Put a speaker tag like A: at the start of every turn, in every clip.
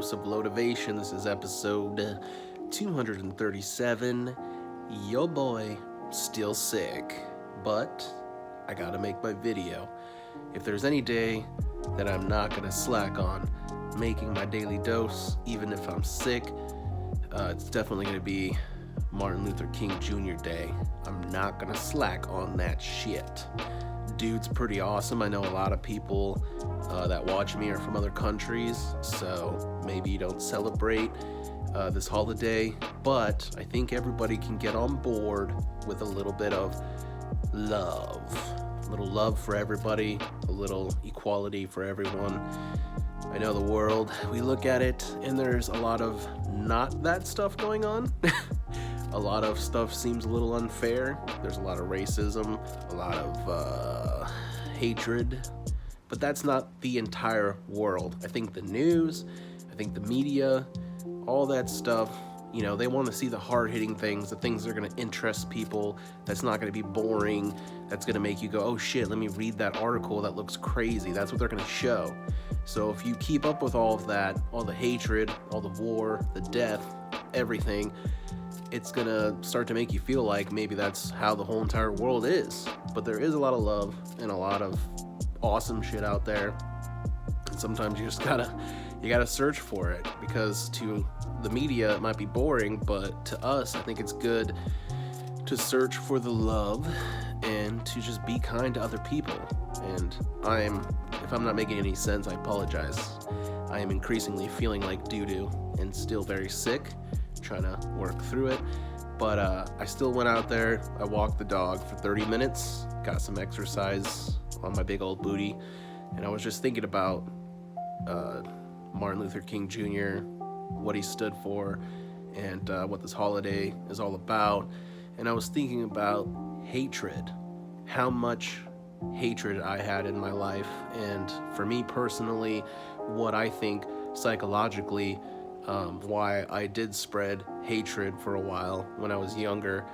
A: host of LoweTivation. This is episode 237. Yo boy, still sick, but I gotta make my video. If there's any day that I'm not gonna slack on making my daily dose, even if I'm sick, it's definitely gonna be Martin Luther King Jr. Day. I'm not gonna slack on that shit. Dude's pretty awesome. I know a lot of people that watch me are from other countries, so maybe you don't celebrate this holiday, but I think everybody can get on board with a little bit of love. A little love for everybody, a little equality for everyone. I know the world, we look at it and there's a lot of not that stuff going on. A lot of stuff seems a little unfair. There's a lot of racism, a lot of hatred, but that's not the entire world. I think the news, I think the media, all that stuff, you know, they want to see the hard-hitting things, the things that are going to interest people, that's not going to be boring, that's going to make you go, oh shit, let me read that article, that looks crazy. That's what they're going to show. So if you keep up with all of that, all the hatred, all the war, the death, everything, it's gonna start to make you feel like maybe that's how the whole entire world is. But there is a lot of love and a lot of awesome shit out there. And sometimes you just gotta search for it, because to the media it might be boring, but to us I think it's good to search for the love and to just be kind to other people. And if I'm not making any sense, I apologize. I am increasingly feeling like doo-doo and still very sick, trying to work through it, but I still went out there. I walked the dog for 30 minutes, got some exercise on my big old booty, and I was just thinking about Martin Luther King Jr., what he stood for, and what this holiday is all about. And I was thinking about hatred, how much hatred I had in my life, and for me personally, what I think psychologically, why I did spread hatred for a while when I was younger.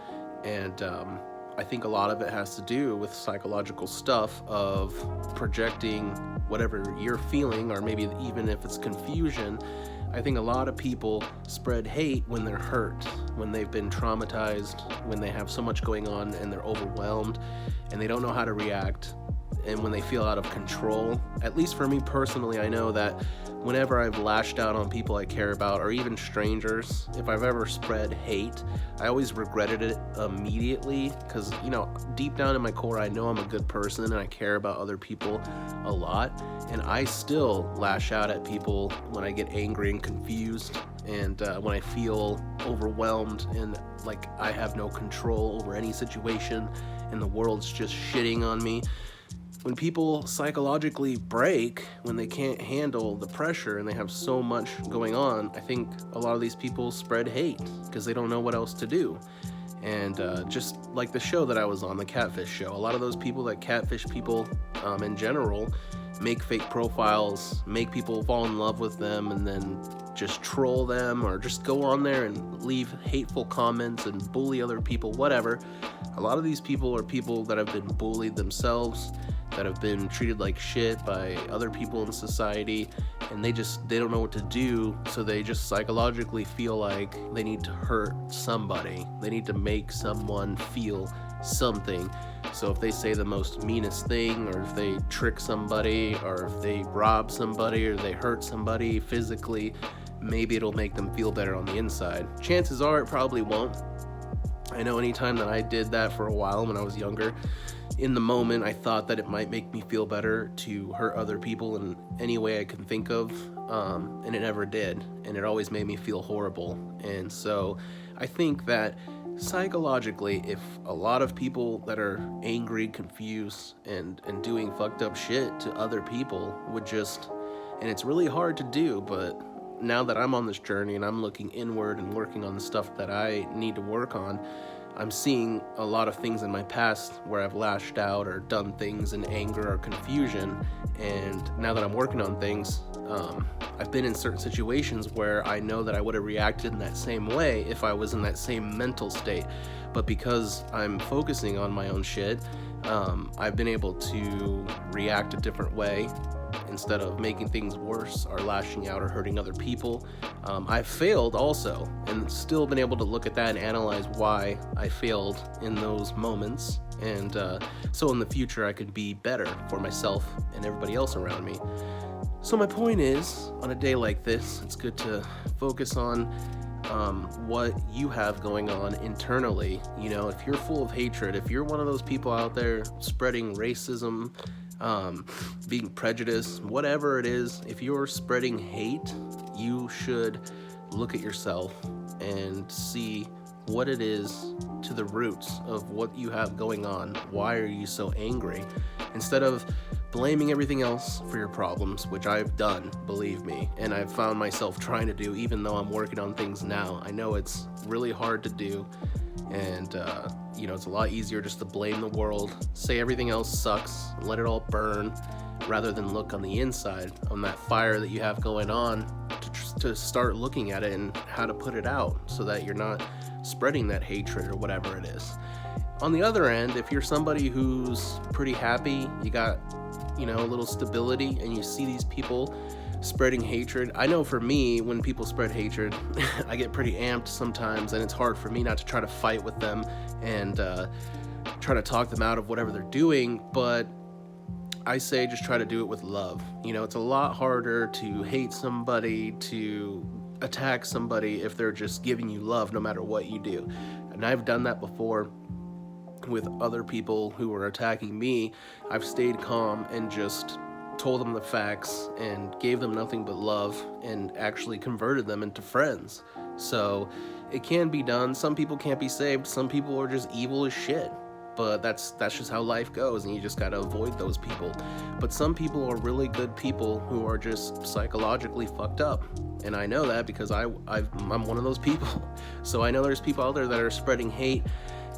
A: And I think a lot of it has to do with psychological stuff of projecting whatever you're feeling, or maybe even if it's confusion. I think a lot of people spread hate when they're hurt, when they've been traumatized, when they have so much going on and they're overwhelmed and they don't know how to react, and when they feel out of control. At least for me personally, I know that whenever I've lashed out on people I care about, or even strangers, if I've ever spread hate, I always regretted it immediately, because, you know, deep down in my core, I know I'm a good person and I care about other people a lot, and I still lash out at people when I get angry and confused, and when I feel overwhelmed and like I have no control over any situation and the world's just shitting on me. When people psychologically break, when they can't handle the pressure and they have so much going on, I think a lot of these people spread hate because they don't know what else to do. And just like the show that I was on, the Catfish show, a lot of those people that catfish people in general make fake profiles, make people fall in love with them, and then just troll them, or just go on there and leave hateful comments and bully other people, whatever. A lot of these people are people that have been bullied themselves, that have been treated like shit by other people in society, and they don't know what to do, so they just psychologically feel like they need to hurt somebody. They need to make someone feel something. So if they say the most meanest thing, or if they trick somebody, or if they rob somebody, or they hurt somebody physically, maybe it'll make them feel better on the inside. Chances are it probably won't. I know anytime that I did that for a while when I was younger, in the moment I thought that it might make me feel better to hurt other people in any way I can think of, and it never did, and it always made me feel horrible. And so I think that psychologally, if a lot of people that are angry, confused, and doing fucked up shit to other people would just, and it's really hard to do, but now that I'm on this journey and I'm looking inward and working on the stuff that I need to work on, I'm seeing a lot of things in my past where I've lashed out or done things in anger or confusion, and now that I'm working on things, I've been in certain situations where I know that I would have reacted in that same way if I was in that same mental state, but because I'm focusing on my own shit, I've been able to react a different way instead of making things worse or lashing out or hurting other people. I've failed also, and still been able to look at that and analyze why I failed in those moments, and so in the future I could be better for myself and everybody else around me. So my point is, on a day like this, it's good to focus on what you have going on internally. You know, if you're full of hatred, if you're one of those people out there spreading racism, being prejudiced, whatever it is, if you're spreading hate, you should look at yourself and see what it is to the roots of what you have going on. Why are you so angry? Instead of blaming everything else for your problems, which I've done, believe me, and I've found myself trying to do, even though I'm working on things now. I know it's really hard to do, and it's a lot easier just to blame the world, say everything else sucks, let it all burn, rather than look on the inside, on that fire that you have going on, to start looking at it and how to put it out so that you're not spreading that hatred or whatever it is. On the other end, if you're somebody who's pretty happy, you got a little stability, and you see these people spreading hatred. I know for me, when people spread hatred, I get pretty amped sometimes, and it's hard for me not to try to fight with them and try to talk them out of whatever they're doing, but I say just try to do it with love. It's a lot harder to hate somebody, to attack somebody, if they're just giving you love no matter what you do. And I've done that before with other people who were attacking me. I've stayed calm and just told them the facts and gave them nothing but love, and actually converted them into friends. So it can be done. Some people can't be saved. Some people are just evil as shit. But that's just how life goes, and you just gotta avoid those people. But some people are really good people who are just psychologically fucked up, and I know that because I'm one of those people. So I know there's people out there that are spreading hate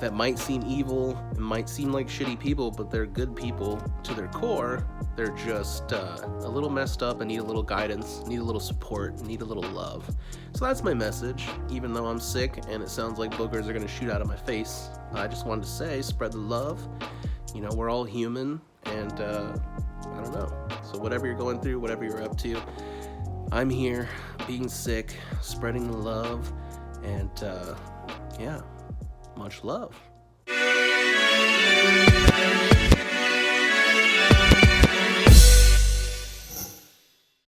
A: that might seem evil and might seem like shitty people, but they're good people to their core. They're just a little messed up and need a little guidance, need a little support, need a little love. So that's my message. Even though I'm sick and it sounds like boogers are gonna shoot out of my face, I just wanted to say, spread the love. We're all human, and I don't know. So whatever you're going through, whatever you're up to, I'm here, being sick, spreading the love, and much love.